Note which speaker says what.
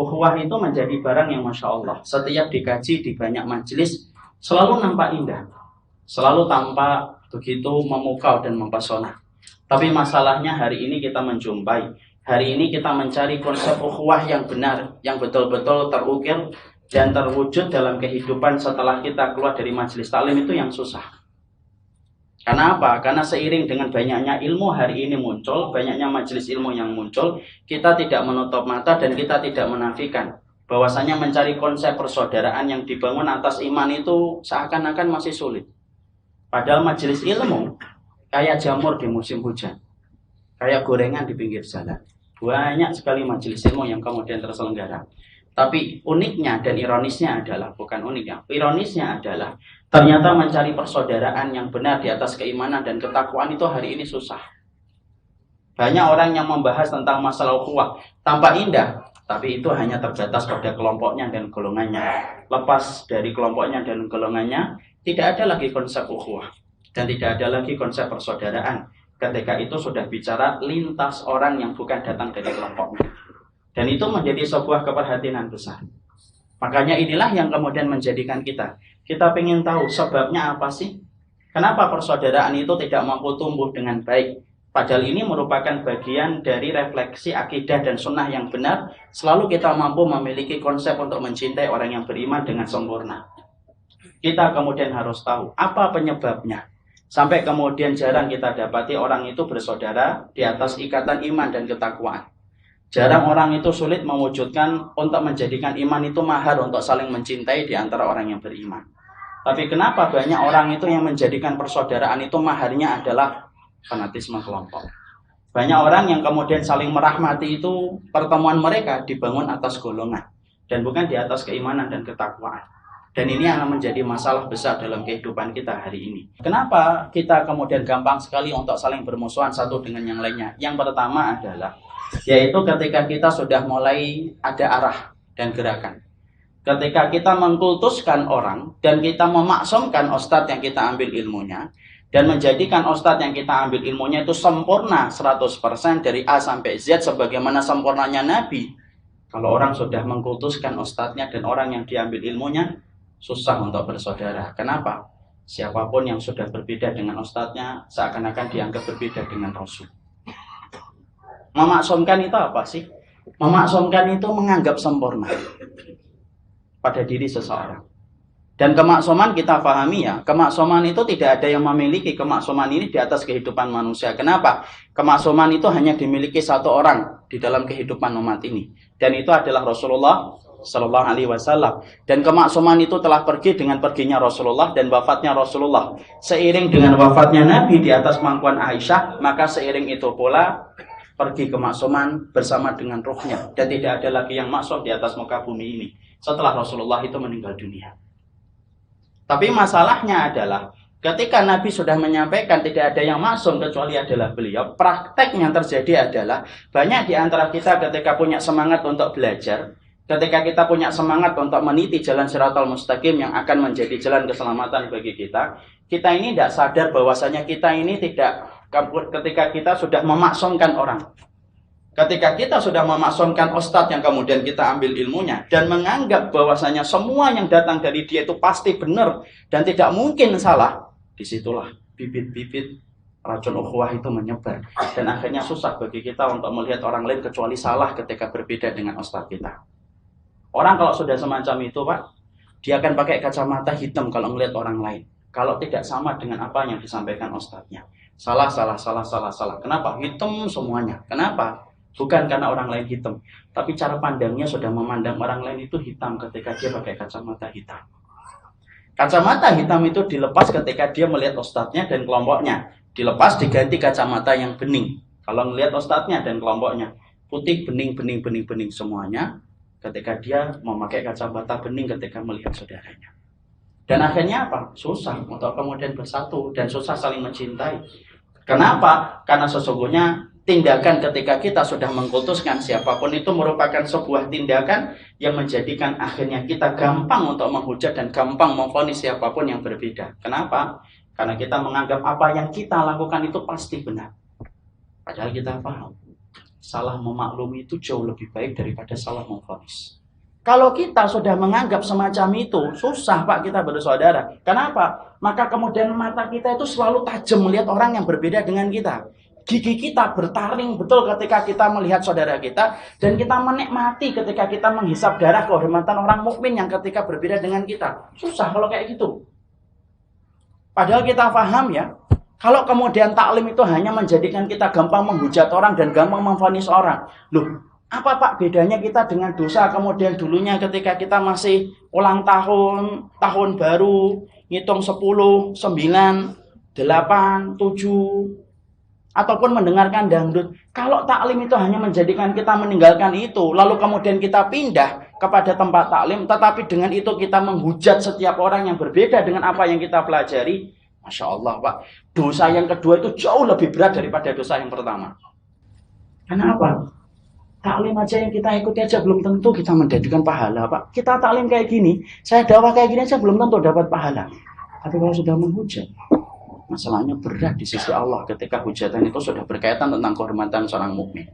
Speaker 1: Ukhuwah itu menjadi barang yang Masya Allah, setiap dikaji di banyak majelis selalu nampak indah, selalu tampak begitu memukau dan mempesona. Tapi masalahnya hari ini kita menjumpai, hari ini kita mencari konsep ukhuwah yang benar, yang betul-betul terukir dan terwujud dalam kehidupan setelah kita keluar dari majelis taklim itu yang susah. Karena apa? Karena seiring dengan banyaknya ilmu hari ini muncul, banyaknya majelis ilmu yang muncul, kita tidak menutup mata dan kita tidak menafikan bahwasanya mencari konsep persaudaraan yang dibangun atas iman itu seakan-akan masih sulit. Padahal majelis ilmu kayak jamur di musim hujan, kayak gorengan di pinggir jalan. Banyak sekali majelis ilmu yang kemudian terselenggara. Tapi uniknya dan ironisnya adalah, bukan uniknya, ironisnya adalah ternyata mencari persaudaraan yang benar di atas keimanan dan ketakwaan itu hari ini susah. Banyak orang yang membahas tentang masalah ukhuwah tampak indah, tapi itu hanya terbatas pada kelompoknya dan golongannya. Lepas dari kelompoknya dan golongannya, tidak ada lagi konsep ukhuwah dan tidak ada lagi konsep persaudaraan. Ketika itu sudah bicara lintas orang yang bukan datang dari kelompoknya. Dan itu menjadi sebuah keprihatinan besar. Makanya inilah yang kemudian menjadikan kita ingin tahu sebabnya apa sih? Kenapa persaudaraan itu tidak mampu tumbuh dengan baik? Padahal ini merupakan bagian dari refleksi akidah dan sunnah yang benar. Selalu kita mampu memiliki konsep untuk mencintai orang yang beriman dengan sempurna. Kita kemudian harus tahu apa penyebabnya. Sampai kemudian jarang kita dapati orang itu bersaudara di atas ikatan iman dan ketakwaan. Jarang orang itu sulit mewujudkan untuk menjadikan iman itu mahar untuk saling mencintai di antara orang yang beriman. Tapi kenapa banyak orang itu yang menjadikan persaudaraan itu maharnya adalah fanatisme kelompok. Banyak orang yang kemudian saling merahmati itu pertemuan mereka dibangun atas golongan dan bukan di atas keimanan dan ketakwaan. Dan ini yang menjadi masalah besar dalam kehidupan kita hari ini. Kenapa kita kemudian gampang sekali untuk saling bermusuhan satu dengan yang lainnya? Yang pertama adalah yaitu ketika kita sudah mulai ada arah dan gerakan. Ketika kita mengkultuskan orang dan kita memaksumkan ustadz yang kita ambil ilmunya dan menjadikan ustadz yang kita ambil ilmunya itu sempurna 100% dari A sampai Z sebagaimana sempurnanya Nabi. Kalau orang sudah mengkultuskan ustadznya dan orang yang diambil ilmunya, susah untuk bersaudara. Kenapa? Siapapun yang sudah berbeda dengan ustadznya seakan-akan dianggap berbeda dengan Rasul. Memaksumkan itu apa sih? Memaksumkan itu menganggap sempurna pada diri seseorang. Dan kemaksuman kita pahami ya, kemaksuman itu tidak ada yang memiliki kemaksuman ini di atas kehidupan manusia. Kenapa? Kemaksuman itu hanya dimiliki satu orang di dalam kehidupan umat ini. Dan itu adalah Rasulullah Sallallahu Alaihi Wasallam. Dan kemaksuman itu telah pergi dengan perginya Rasulullah dan wafatnya Rasulullah. Seiring dengan wafatnya Nabi di atas pangkuan Aisyah, maka seiring itu pula pergi kemaksuman bersama dengan ruhnya. Dan tidak ada lagi yang maksum di atas muka bumi ini setelah Rasulullah itu meninggal dunia. Tapi masalahnya adalah ketika Nabi sudah menyampaikan tidak ada yang maksum kecuali adalah beliau, praktek yang terjadi adalah banyak di antara kita ketika punya semangat untuk belajar, ketika kita punya semangat untuk meniti jalan Shiratal Mustaqim yang akan menjadi jalan keselamatan bagi kita ini tidak sadar bahwasanya kita ini tidak, ketika kita sudah memaksumkan orang, ketika kita sudah memaksumkan ustadz yang kemudian kita ambil ilmunya dan menganggap bahwasanya semua yang datang dari dia itu pasti benar dan tidak mungkin salah, disitulah bibit-bibit racun ukhuwah itu menyebar dan akhirnya susah bagi kita untuk melihat orang lain kecuali salah ketika berbeda dengan ustadz kita. Orang kalau sudah semacam itu Pak, dia akan pakai kacamata hitam kalau melihat orang lain, kalau tidak sama dengan apa yang disampaikan ustadznya. Salah. Kenapa? Hitam semuanya. Kenapa? Bukan karena orang lain hitam, tapi cara pandangnya sudah memandang orang lain itu hitam ketika dia pakai kacamata hitam. Kacamata hitam itu dilepas ketika dia melihat ustadznya dan kelompoknya. Dilepas diganti kacamata yang bening. Kalau melihat ustadznya dan kelompoknya, putih bening semuanya ketika dia memakai kacamata bening ketika melihat saudaranya. Dan akhirnya apa? Susah untuk kemudian bersatu dan susah saling mencintai. Kenapa? Karena sesungguhnya tindakan ketika kita sudah mengkultuskan siapapun itu merupakan sebuah tindakan yang menjadikan akhirnya kita gampang untuk menghujat dan gampang memvonis siapapun yang berbeda. Kenapa? Karena kita menganggap apa yang kita lakukan itu pasti benar. Padahal kita paham Salah memaklumi itu jauh lebih baik daripada salah memvonis. Kalau kita sudah menganggap semacam itu, susah Pak kita bersaudara. Kenapa? Maka kemudian mata kita itu selalu tajam melihat orang yang berbeda dengan kita. Gigi kita bertaring betul ketika kita melihat saudara kita, dan kita menikmati ketika kita menghisap darah kehormatan orang mukmin yang ketika berbeda dengan kita. Susah kalau kayak gitu. Padahal kita paham ya, kalau kemudian taklim itu hanya menjadikan kita gampang menghujat orang dan gampang memvonis orang. Loh, apa Pak bedanya kita dengan dosa kemudian dulunya ketika kita masih ulang tahun, tahun baru, ngitung 10, 9, 8, 7, ataupun mendengarkan dangdut. Kalau taklim itu hanya menjadikan kita meninggalkan itu, lalu kemudian kita pindah kepada tempat taklim, tetapi dengan itu kita menghujat setiap orang yang berbeda dengan apa yang kita pelajari, Masya Allah Pak, dosa yang kedua itu jauh lebih berat daripada dosa yang pertama. Kenapa? Taklim aja yang kita ikuti aja belum tentu kita mendapatkan pahala Pak. Kita taklim kayak gini, saya dakwah kayak gini aja belum tentu dapat pahala. Tapi kalau sudah menghujat, masalahnya berat di sisi Allah ketika hujatan itu sudah berkaitan tentang kehormatan seorang mukmin.